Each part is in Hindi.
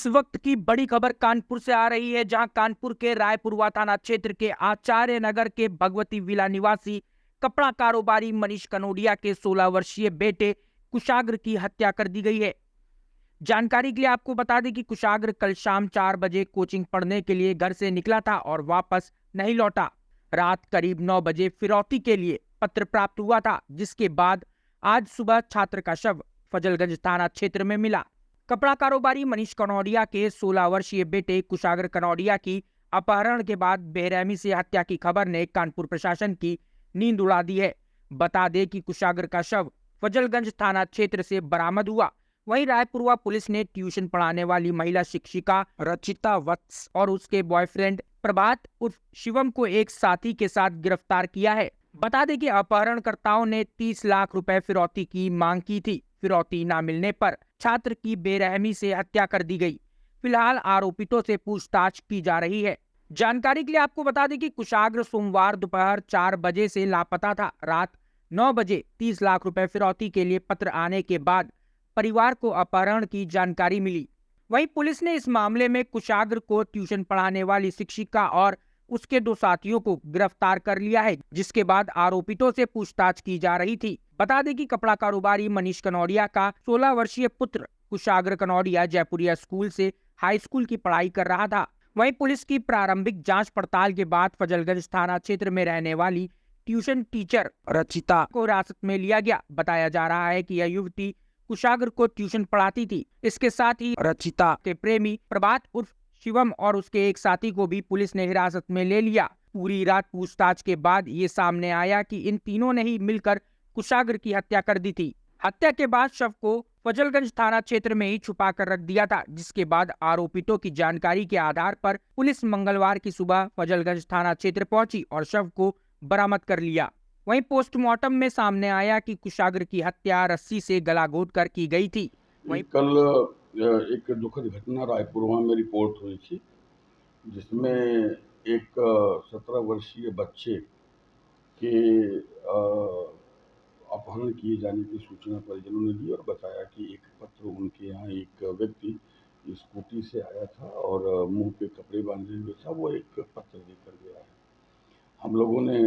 इस वक्त की बड़ी खबर कानपुर से आ रही है, जहां कानपुर के रायपुरवा थाना क्षेत्र के आचार्य नगर के भगवती विला निवासी कपड़ा कारोबारी मनीष कनोडिया के 16 वर्षीय बेटे कुशाग्र की हत्या कर दी गई है। जानकारी के लिए आपको बता दें कि कुशाग्र कल शाम 4 बजे कोचिंग पढ़ने के लिए घर से निकला था और वापस नहीं लौटा। रात करीब 9 बजे फिरौती के लिए पत्र प्राप्त हुआ था, जिसके बाद आज सुबह छात्र का शव फजलगंज थाना क्षेत्र में मिला। कपड़ा कारोबारी मनीष कनौडिया के 16 वर्षीय बेटे कुशाग्र कनौडिया की अपहरण के बाद बेरहमी से हत्या की खबर ने कानपुर प्रशासन की नींद उड़ा दी है। बता दें कि कुशाग्र का शव फजलगंज थाना क्षेत्र से बरामद हुआ। वहीं रायपुरवा पुलिस ने ट्यूशन पढ़ाने वाली महिला शिक्षिका रचिता वत्स और उसके बॉयफ्रेंड प्रभात उर्फ शिवम को एक साथी के साथ गिरफ्तार किया है। बता दें कि अपहरणकर्ताओं ने 30 लाख रुपए फिरौती की मांग की थी। फिरौती न मिलने पर छात्र की बेरहमी से हत्या कर दी गई। फिलहाल आरोपितों से पूछताछ की जा रही है। जानकारी के लिए आपको बता दें कि कुशाग्र सोमवार दोपहर 4 बजे से लापता था। रात 9 बजे 30 लाख रुपए फिरौती के लिए पत्र आने के बाद परिवार को अपहरण की जानकारी मिली। वहीं पुलिस ने इस मामले में कुशाग्र को ट्यूशन पढ़ाने वाली शिक्षिका और उसके 2 साथियों को गिरफ्तार कर लिया है, जिसके बाद आरोपितों से पूछताछ की जा रही थी। बता दें कि कपड़ा कारोबारी मनीष कनौडिया का 16 वर्षीय पुत्र कुशाग्र कनौडिया जयपुरिया स्कूल से हाई स्कूल की पढ़ाई कर रहा था। वहीं पुलिस की प्रारंभिक जांच पड़ताल के बाद फजलगंज थाना क्षेत्र में रहने वाली ट्यूशन टीचर रचिता को हिरासत में लिया गया। बताया जा रहा है कि यह युवती कुशाग्र को ट्यूशन पढ़ाती थी। इसके साथ ही रचिता के प्रेमी प्रभात उर्फ शिवम और उसके एक साथी को भी पुलिस ने हिरासत में ले लिया। पूरी रात पूछताछ के बाद ये सामने आया कि इन तीनों ने ही मिलकर कुशाग्र की हत्या कर दी थी। हत्या के बाद शव को फजलगंज थाना क्षेत्र में ही छुपा कर रख दिया था, जिसके बाद आरोपितों की जानकारी के आधार पर पुलिस मंगलवार की सुबह फजलगंज थाना क्षेत्र पहुंची और शव को बरामद कर लिया। वहीं पोस्टमार्टम में सामने आया कि कुशाग्र की हत्या रस्सी से गला घोंट कर की गई थी। वहीं कल एक दुखद घटना रायपुरवा में रिपोर्ट हुई थी, जिसमें एक 17 वर्षीय बच्चे के अपहरण किए जाने की सूचना परिजनों ने दी और बताया कि एक पत्र उनके यहाँ एक व्यक्ति स्कूटी से आया था और मुंह पे कपड़े बांधे हुए था। वो एक पत्र देकर गया है। हम लोगों ने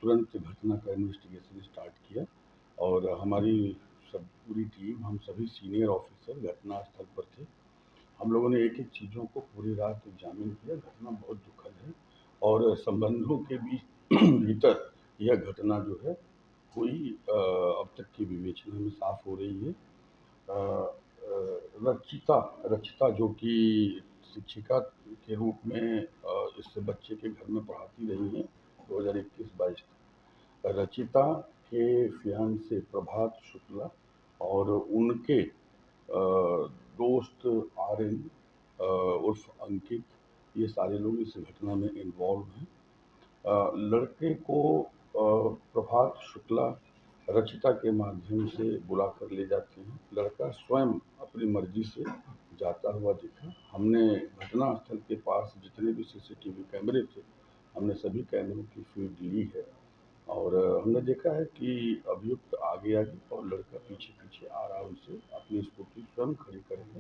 तुरंत घटना का इन्वेस्टिगेशन स्टार्ट किया और हमारी सब पूरी टीम, हम सभी सीनियर ऑफिसर घटनास्थल पर थे। हम लोगों ने एक-एक चीज़ों को पूरी रात एग्जामिन किया। घटना बहुत दुखद है और संबंधों के बीच भीतर यह घटना जो है हुई अब तक की विवेचना में साफ हो रही है। रचिता जो कि शिक्षिका के रूप में इस बच्चे के घर में पढ़ाती रही हैं 2021-22 तक। रचिता के फियांसे प्रभात शुक्ला और उनके दोस्त आर्यन उर्फ अंकित, ये सारे लोग इस घटना में इन्वॉल्व हैं। लड़के को प्रभात शुक्ला रचिता के माध्यम से बुला कर ले जाते हैं। लड़का स्वयं अपनी मर्जी से जाता हुआ दिखा। हमने घटनास्थल के पास जितने भी सीसीटीवी कैमरे थे, हमने सभी कैमरों की फीड ली है और हमने देखा है कि अभियुक्त आगे और लड़का पीछे आराम से अपनी स्कूटी स्वयं खड़ी करके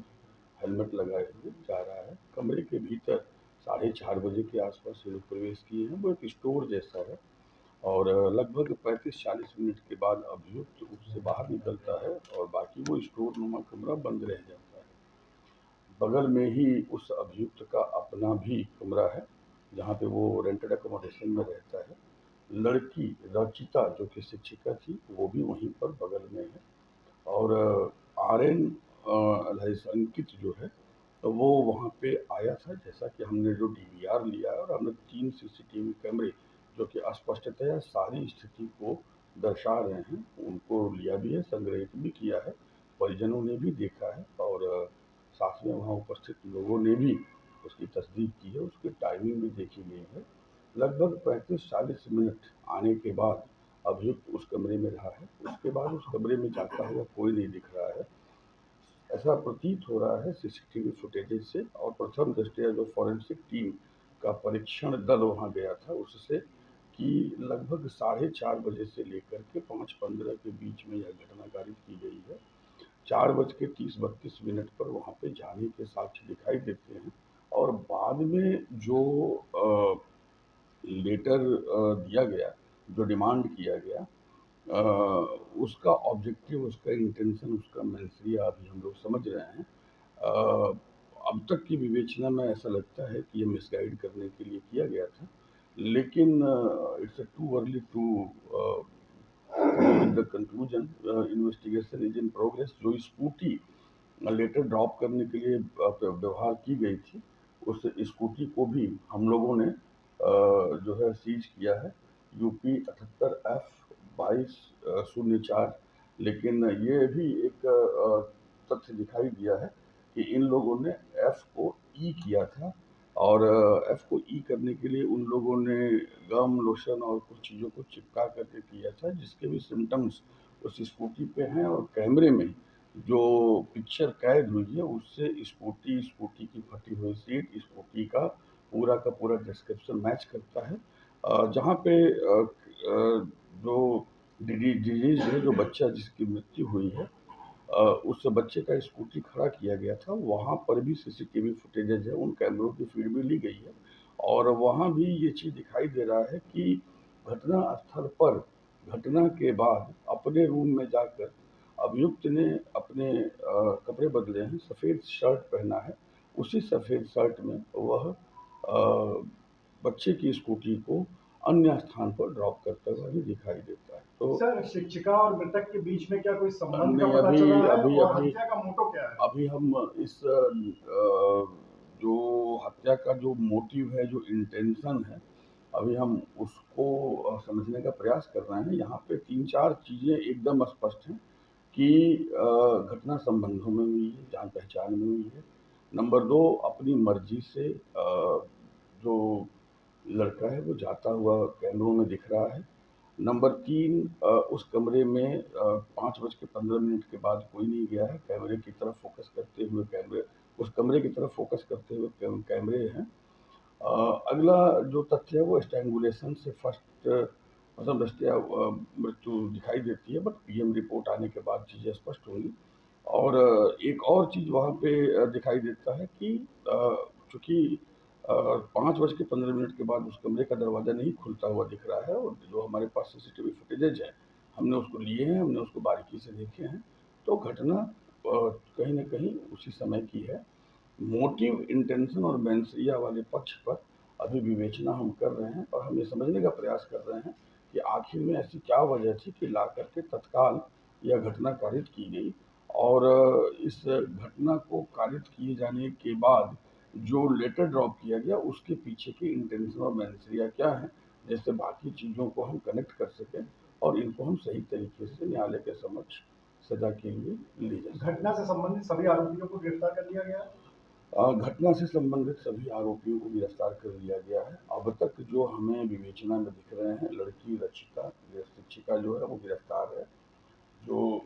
हेलमेट लगाए हुए जा रहा है। कमरे के भीतर 4:30 बजे के आसपास ये लोग प्रवेश किए हैं। वो एक स्टोर जैसा है और लगभग 35-40 मिनट के बाद अभियुक्त उससे बाहर निकलता है और बाकी वो स्टोर नुमा कमरा बंद रह जाता है। बगल में ही उस अभियुक्त का अपना भी कमरा है, जहाँ पे वो रेंटेड अकोमोडेशन में रहता है। लड़की रचिता जो कि शिक्षिका थी, वो भी वहीं पर बगल में है और आर्यन अंकित जो है, तो वो वहाँ पे आया था। जैसा कि हमने जो डीवीआर लिया है और हमने 3 सीसीटीवी कैमरे जो कि स्पष्टतया सारी स्थिति को दर्शा रहे हैं, उनको लिया भी है, संग्रहित भी किया है। परिजनों ने भी देखा है और साथ में वहाँ उपस्थित लोगों ने भी उसकी तस्दीक की है। उसकी टाइमिंग भी देखी गई है। लगभग 35-40 मिनट आने के बाद अभियुक्त उस कमरे में रहा है। उसके बाद उस कमरे में जाता हुआ कोई नहीं दिख रहा है, ऐसा प्रतीत हो रहा है सीसीटीवी फुटेजेज से। और प्रथम दृष्टया जो फॉरेंसिक टीम का परीक्षण दल वहाँ गया था, उससे कि लगभग 4:30 बजे से लेकर के 5:15 के बीच में यह घटना कारित की गई है। 4:30-32 पर वहाँ पे जाने के साक्ष्य दिखाई देते हैं। और बाद में जो लेटर दिया गया, जो डिमांड किया गया, उसका ऑब्जेक्टिव, उसका इंटेंशन, उसका मेंशरिया अभी हम लोग समझ रहे हैं। अ, अब तक की विवेचना में ऐसा लगता है कि ये मिसगाइड करने के लिए किया गया था, लेकिन it's too early to with the conclusion. Investigation is in progress. जो स्कूटी लेटर ड्रॉप करने के लिए व्यवहार की गई थी, उस स्कूटी को भी हम लोगों ने जो है सीज किया है, यूपी 78F 2204। लेकिन ये भी एक तथ्य दिखाई दिया है कि इन लोगों ने एफ को ई किया था, और एफ को ई करने के लिए उन लोगों ने गम, लोशन और कुछ चीज़ों को चिपका करके किया था, जिसके भी सिम्टम्स उस स्कूटी पे हैं। और कैमरे में जो पिक्चर कैद हुई है, उससे स्कूटी की फटी हुई सीट, स्कूटी का पूरा डिस्क्रिप्शन मैच करता है। जहाँ पे जो डिजीज है, जो बच्चा जिसकी मृत्यु हुई है, उस बच्चे का स्कूटी खड़ा किया गया था, वहाँ पर भी सीसीटीवी फुटेजेज है, उन कैमरों की फीड भी ली गई है। और वहाँ भी ये चीज़ दिखाई दे रहा है कि घटना स्थल पर घटना के बाद अपने रूम में जाकर अभियुक्त ने अपने कपड़े बदले हैं, सफ़ेद शर्ट पहना है। उसी सफ़ेद शर्ट में वह बच्चे की स्कूटी को अन्य स्थान पर ड्रॉप करता हुआ भी दिखाई देता है। तो सर, शिक्षिका और मृतक के बीच में क्या कोई संबंध का नहीं, पता अभी चला है? अभी और अभी हत्या का मोटो क्या है? अभी हम इस जो हत्या का जो मोटिव है, जो इंटेंशन है, अभी हम उसको समझने का प्रयास कर रहे हैं। यहाँ पे 3-4 चीज़ें एकदम स्पष्ट हैं कि घटना संबंधों में हुई है, जान पहचान में हुई है। नंबर 2, अपनी मर्जी से जो लड़का है वो जाता हुआ कैमरों में दिख रहा है। नंबर 3, उस कमरे में 5:15 के बाद कोई नहीं गया है। कैमरे की तरफ फोकस करते हुए उस कमरे की तरफ फोकस करते हुए कैमरे हैं। अगला जो तथ्य है वो स्ट्रैंगुलेशन से फर्स्ट प्रथम दृष्टया मृत्यु दिखाई देती है, बट पीएम रिपोर्ट आने के बाद चीज़ें स्पष्ट होंगी। और एक और चीज़ वहाँ पे दिखाई देता है कि चूँकि 5:15 के बाद उस कमरे का दरवाज़ा नहीं खुलता हुआ दिख रहा है, और जो हमारे पास सीसीटीवी फुटेजेज है, हमने उसको लिए हैं, हमने उसको बारीकी से देखे हैं। तो घटना कहीं न कहीं उसी समय की है। मोटिव, इंटेंशन और मेंशरिया वाले पक्ष पर अभी विवेचना हम कर रहे हैं, और हम ये समझने का प्रयास कर रहे हैं कि आखिर में ऐसी क्या वजह थी कि ला करके तत्काल यह घटना कारित की गई। और इस घटना को कारित किए जाने के बाद जो लेटर ड्रॉप किया गया, उसके पीछे के इंटेंशन और मेंशरिया क्या है, जिससे बाकी चीज़ों को हम कनेक्ट कर सकें और इनको हम सही तरीके से न्यायालय के समक्ष सजा के लिए ले जा सकें। घटना से संबंधित सभी आरोपियों को गिरफ्तार कर लिया गया है? घटना से संबंधित सभी आरोपियों को गिरफ्तार कर लिया गया है। अब तक जो हमें विवेचना में दिख रहे हैं, लड़की रचिता, शिक्षिका जो है वो गिरफ्तार है। जो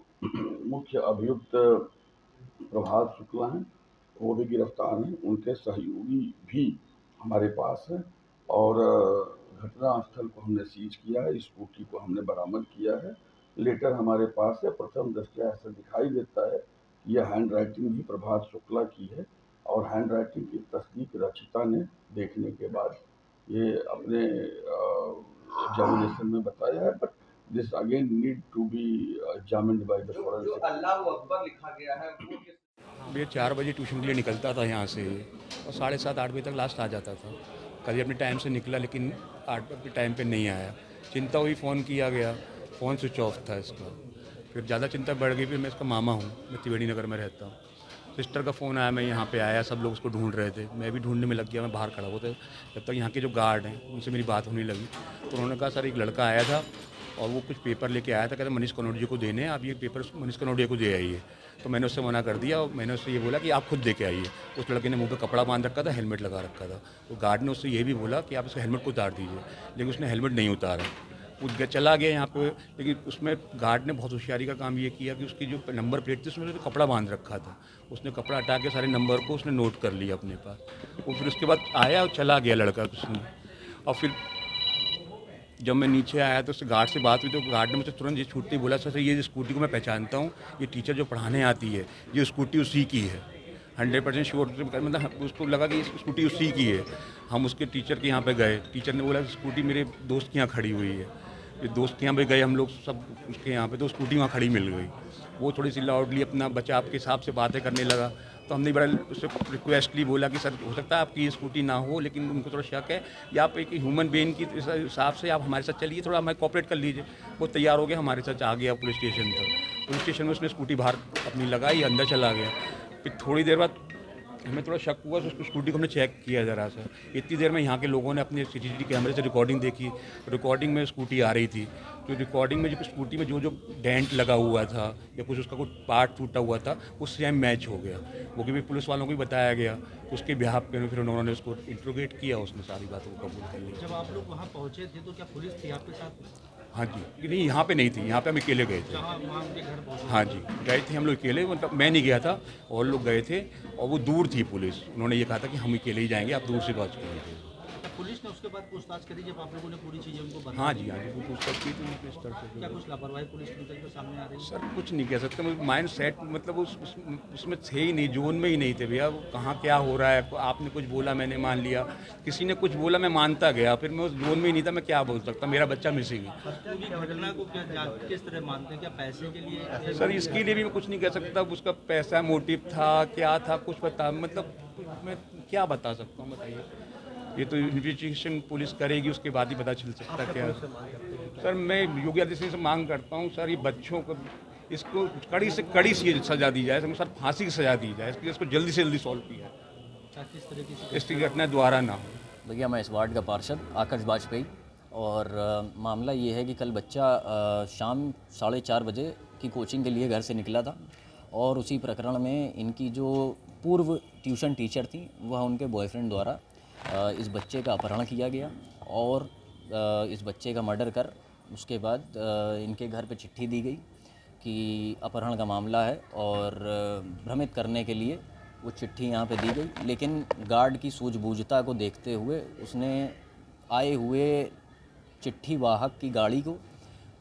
मुख्य अभियुक्त प्रभात शुक्ला हैं, वो भी गिरफ्तार हैं। उनके सहयोगी भी हमारे पास हैं। और घटना स्थल को हमने सीज किया है, स्कूटी को हमने बरामद किया है, लेटर हमारे पास है। प्रथम दृष्टया ऐसा दिखाई देता है कि यह हैंड राइटिंग भी प्रभात शुक्ला की है, और हैंड राइटिंग की तस्दीक रचिता ने देखने के बाद ये अपने एग्जामिनेशन में बताया है। But this again need to be examined by the जो फोरेंसिक। अल्लाह अकबर लिखा गया है वो ये 4 बजे ट्यूशन के लिए निकलता था यहाँ से, और 7:30-8 बजे तक लास्ट आ जाता था। कभी अपने टाइम से निकला, लेकिन 8 के टाइम पे नहीं आया। चिंता हुई, फ़ोन किया गया, फ़ोन स्विच ऑफ था इसका। फिर ज़्यादा चिंता बढ़ गई। फिर मैं इसका मामा हूँ, मैं त्रिवेणी नगर में रहता हूँ। सिस्टर का फ़ोन आया, मैं यहाँ पे आया, सब लोग उसको ढूंढ रहे थे, मैं भी ढूंढने में लग गया। मैं बाहर खड़ा हुआ था, जब तक यहाँ के जो गार्ड हैं उनसे मेरी बात होने लगी, तो उन्होंने कहा सर एक लड़का आया था और वो कुछ पेपर लेके आया था, कहते मनीष कनौडिया को देने, आप ये पेपर मनीष कनौडिया को दे आइए। तो मैंने उससे मना कर दिया, और मैंने उससे ये बोला कि आप खुद दे के आइए। उस लड़के ने मुंह पे कपड़ा बांध रखा था, हेलमेट लगा रखा था। तो गार्ड ने उससे ये भी बोला कि आप इसका हेलमेट को उतार दीजिए, लेकिन उसने हेलमेट नहीं उतारा, वो चला गया यहाँ पे। लेकिन उसमें गार्ड ने बहुत होशियारी का काम ये किया कि उसकी जो नंबर प्लेट थी उसमें कपड़ा बांध रखा था। उसने कपड़ा हटा के सारे नंबर को उसने नोट कर लिया अपने पास। वो फिर उसके बाद आया और चला गया लड़का उसने। और फिर जब मैं नीचे आया तो उस गार्ड से बात हुई तो गार्ड ने मुझे तुरंत ये छूटते ही बोला, सर ये स्कूटी को मैं पहचानता हूँ, ये टीचर जो पढ़ाने आती है ये स्कूटी उसी की है। 100% श्योर, मतलब उसको लगा कि स्कूटी उसी की है। हम उसके टीचर के यहाँ पे गए, टीचर ने बोला स्कूटी मेरे दोस्त के यहाँ खड़ी हुई है। फिर दोस्त के यहाँ पे गए हम लोग सब उसके यहाँ पे, तो स्कूटी वहाँ खड़ी मिल गई। वो थोड़ी सी लाउडली अपना बचाव के हिसाब से बातें करने लगा, तो हमने बड़ा उससे रिक्वेस्टली बोला कि सर हो सकता है आपकी ये स्कूटी ना हो, लेकिन उनको थोड़ा शक है, या आप एक ह्यूमन बीइंग की हिसाब से आप हमारे साथ चलिए, थोड़ा हमें कोऑपरेट कर लीजिए। वो तैयार हो गया, हमारे साथ आ गया पुलिस स्टेशन तक। पुलिस स्टेशन में उसने स्कूटी बाहर अपनी लगाई, अंदर चला गया। फिर थोड़ी देर बाद हमें थोड़ा शक हुआ, तो उसको स्कूटी को हमने चेक किया ज़रा सा। इतनी देर में यहाँ के लोगों ने अपने CCTV कैमरे से रिकॉर्डिंग देखी। रिकॉर्डिंग में स्कूटी आ रही थी, तो रिकॉर्डिंग में जो स्कूटी में जो डेंट लगा हुआ था या कुछ उसका कुछ पार्ट टूटा हुआ था, वो सेम मैच हो गया। वो कि भी पुलिस वालों को भी बताया गया, उसके बिहाफ पे फिर उन्होंने उसको इंट्रोगेट किया, उसने सारी बातों को कबूल कर लिया। जब आप लोग वहाँ पहुँचे थे तो क्या पुलिस थी आपके साथ? हाँ जी, नहीं यहाँ पे नहीं थी, यहाँ पे हम अकेले गए थे। जहाँ वहाँ उनके घर पहुँचे? हाँ जी, गए थे हम लोग अकेले, मतलब मैं नहीं गया था और लोग गए थे, और वो दूर थी पुलिस। उन्होंने ये कहा था कि हम अकेले ही जाएंगे, आप दूर से बात कीजिए। क्या पुलिस ने उसके बाद पूछताछ करी जब आप लोगों ने पूरी चीज़ें उनको बता हाँ जी, वो पूछताछ की थी उनके स्तर से। क्या कुछ लापरवाही पुलिस की निकल कर सामने आ रही है? सर कुछ नहीं कह सकते, माइंड सेट मतलब उसमें थे ही नहीं, जोन में ही नहीं थे भैया। वो कहाँ क्या हो रहा है, आपने कुछ बोला मैंने मान लिया, किसी ने कुछ बोला मैं मानता गया, फिर मैं उस जोन में ही नहीं था, मैं क्या बोल सकता, मेरा बच्चा मिसिंग है। पूरी घटना को क्या किस तरह मानते हैं? क्या पैसे के लिए? सर इसके लिए भी मैं कुछ नहीं कह सकता, उसका पैसा मोटिव था क्या था कुछ बता, मतलब मैं क्या बता सकता हूँ बताइए। ये तो इन्वेस्टिगेशन पुलिस करेगी, उसके बाद ही पता चल सकता क्या। सर मैं योगी आदित्यनाथ से मांग करता हूँ, सर ये बच्चों को इसको कड़ी से कड़ी सजा दी जाए, सर फांसी की सजा दी जाए, इसको जल्दी से जल्दी सॉल्व किया जाए, किस तरह की? इसकी घटना दोबारा ना हो। भैया मैं इस वार्ड का पार्षद आकाश वाजपेयी, और मामला ये है कि कल बच्चा शाम 4:30 बजे की कोचिंग के लिए घर से निकला था, और उसी प्रकरण में इनकी जो पूर्व ट्यूशन टीचर थी वह उनके बॉयफ्रेंड द्वारा इस बच्चे का अपहरण किया गया, और इस बच्चे का मर्डर कर उसके बाद इनके घर पे चिट्ठी दी गई कि अपहरण का मामला है, और भ्रमित करने के लिए वो चिट्ठी यहाँ पे दी गई। लेकिन गार्ड की सूझबूझता को देखते हुए उसने आए हुए चिट्ठी वाहक की गाड़ी को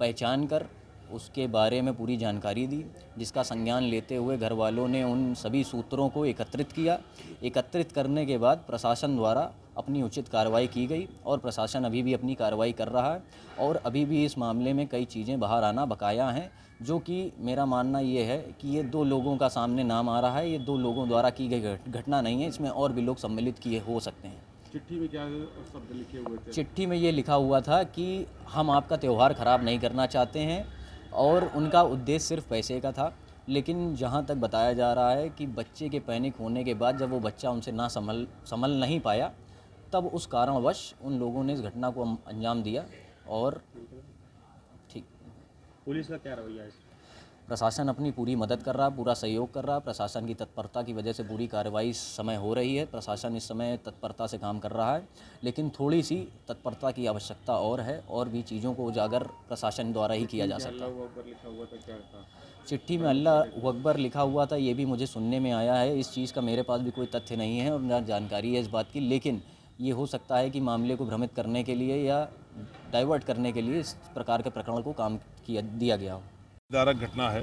पहचान कर उसके बारे में पूरी जानकारी दी, जिसका संज्ञान लेते हुए घर वालों ने उन सभी सूत्रों को एकत्रित किया। एकत्रित करने के बाद प्रशासन द्वारा अपनी उचित कार्रवाई की गई, और प्रशासन अभी भी अपनी कार्रवाई कर रहा है, और अभी भी इस मामले में कई चीज़ें बाहर आना बकाया हैं, जो कि मेरा मानना ये है कि ये 2 लोगों का सामने नाम आ रहा है, ये 2 लोगों द्वारा की गई घटना नहीं है, इसमें और भी लोग सम्मिलित किए हो सकते हैं। चिट्ठी में क्या शब्द लिखे हुए थे? चिट्ठी में ये लिखा हुआ था कि हम आपका त्यौहार ख़राब नहीं करना चाहते हैं, और उनका उद्देश्य सिर्फ पैसे का था। लेकिन जहाँ तक बताया जा रहा है कि बच्चे के पैनिक होने के बाद जब वो बच्चा उनसे ना संभल नहीं पाया, तब उस कारणवश उन लोगों ने इस घटना को अंजाम दिया। और ठीक, पुलिस का क्या रवैया है? प्रशासन अपनी पूरी मदद कर रहा है, पूरा सहयोग कर रहा है। प्रशासन की तत्परता की वजह से पूरी कार्रवाई इस समय हो रही है। प्रशासन इस समय तत्परता से काम कर रहा है, लेकिन थोड़ी सी तत्परता की आवश्यकता और है, और भी चीज़ों को उजागर प्रशासन द्वारा ही किया जा सकता है। चिट्ठी में अल्लाह अकबर लिखा हुआ था, ये भी मुझे सुनने में आया है। इस चीज़ का मेरे पास भी कोई तथ्य नहीं है और ना जानकारी है इस बात की, लेकिन ये हो सकता है कि मामले को भ्रमित करने के लिए या डाइवर्ट करने के लिए इस प्रकार के प्रकरण को काम दिया गया हो। दारक घटना है,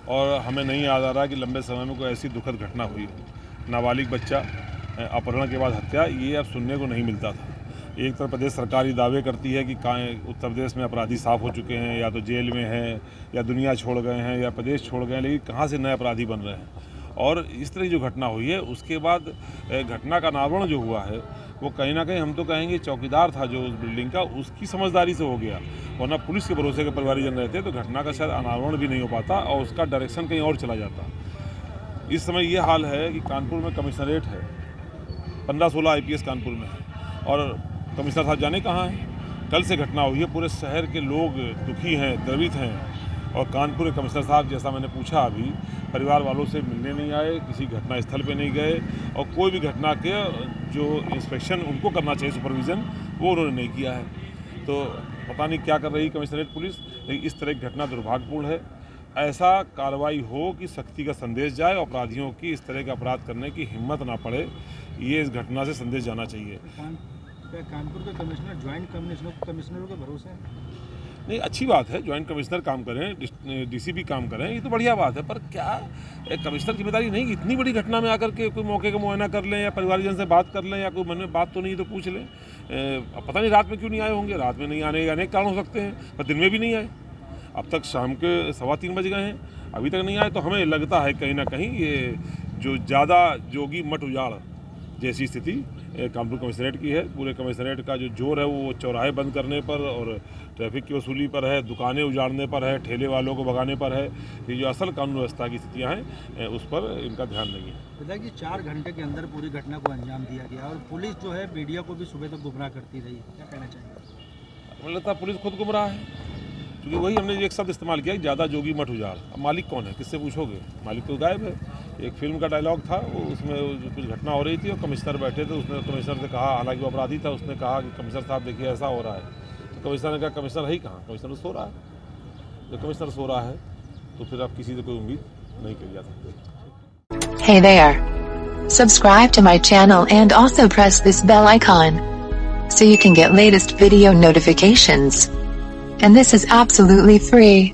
और हमें नहीं याद आ रहा कि लंबे समय में कोई ऐसी दुखद घटना हुई हो। नाबालिग बच्चा अपहरण के बाद हत्या, ये अब सुनने को नहीं मिलता था। एक तरफ प्रदेश सरकार ये दावे करती है कि उत्तर प्रदेश में अपराधी साफ़ हो चुके हैं, या तो जेल में हैं, या दुनिया छोड़ गए हैं, या प्रदेश छोड़ गए हैं, लेकिन कहाँ से नए अपराधी बन रहे हैं। और इस तरह की जो घटना हुई है, उसके बाद घटना का अनावरण जो हुआ है, वो कहीं ना कहीं हम तो कहेंगे चौकीदार था जो उस बिल्डिंग का, उसकी समझदारी से हो गया, वरना पुलिस के भरोसे के परिवारजन रहते तो घटना का शायद अनावरण भी नहीं हो पाता और उसका डायरेक्शन कहीं और चला जाता। इस समय ये हाल है कि कानपुर में कमिश्नरेट है, 15-16 IPS कानपुर में है, और कमिश्नर साहब जाने कहाँ हैं। कल से घटना हुई है, पूरे शहर के लोग दुखी हैं, द्रवित हैं, और कानपुर के कमिश्नर साहब, जैसा मैंने पूछा अभी, परिवार वालों से मिलने नहीं आए, किसी घटना स्थल पे नहीं गए, और कोई भी घटना के जो इंस्पेक्शन उनको करना चाहिए, सुपरविज़न, वो उन्होंने नहीं किया है। तो पता नहीं क्या कर रही कमिश्नरेट पुलिस, लेकिन इस तरह की घटना दुर्भाग्यपूर्ण है। ऐसा कार्रवाई हो कि सख्ती का संदेश जाए, अपराधियों की इस तरह के अपराध करने की हिम्मत ना पड़े, ये इस घटना से संदेश जाना चाहिए। कानपुर के कमिश्नर ज्वाइंट कमिश्नरों के भरोसे हैं? नहीं, अच्छी बात है, ज्वाइंट कमिश्नर काम करें, डीसीपी काम करें, ये तो बढ़िया बात है। पर क्या एक कमिश्नर की जिम्मेदारी नहीं, इतनी बड़ी घटना में आकर के कोई मौके का मुआयना कर लें या परिवारजन से बात कर लें या कोई मन में बात तो नहीं तो पूछ लें। पता नहीं रात में क्यों नहीं आए होंगे, रात में नहीं आने के अनेक कारण हो सकते हैं, पर दिन में भी नहीं आए। अब तक शाम के 3:15 बज गए हैं, अभी तक नहीं आए, तो हमें लगता है कहीं ना कहीं ये जो ज़्यादा जोगी मठ उजाड़ जैसी स्थिति कानपुर कमिश्नरेट की है। पूरे कमिश्नरेट का जो जोर है वो चौराहे बंद करने पर और ट्रैफिक की वसूली पर है, दुकानें उजाड़ने पर है, ठेले वालों को भगाने पर है। ये जो असल कानून व्यवस्था की स्थितियाँ हैं उस पर इनका ध्यान नहीं है। बताया कि 4 घंटे के अंदर पूरी घटना को अंजाम दिया गया और पुलिस जो है मीडिया को भी सुबह तक गुमराह करती रही, क्या कहना चाहिए? मुझे लगता है पुलिस खुद गुमराह है, क्योंकि वही हमने एक शब्द इस्तेमाल किया, ज़्यादा जोगी मठ उजाड़। अब मालिक कौन है, किससे पूछोगे? मालिक तो गायब है। एक फिल्म का डायलॉग था, वो उसमें कुछ घटना हो रही थी और कमिश्नर बैठे थे, उसने कमिश्नर से कहा, हालांकि वो अपराधी था, उसने कहा कि कमिश्नर साहब देखिए ऐसा हो रहा है। तो कमिश्नर ने कहा कमिश्नर है ही कहाँ, कमिश्नर सो रहा है। जब कमिश्नर सो रहा है तो फिर आप किसी से कोई उम्मीद नहीं करी जा सकती। Hey there. Subscribe to my channel and also press this bell icon so you can get latest video notifications. And this is absolutely free.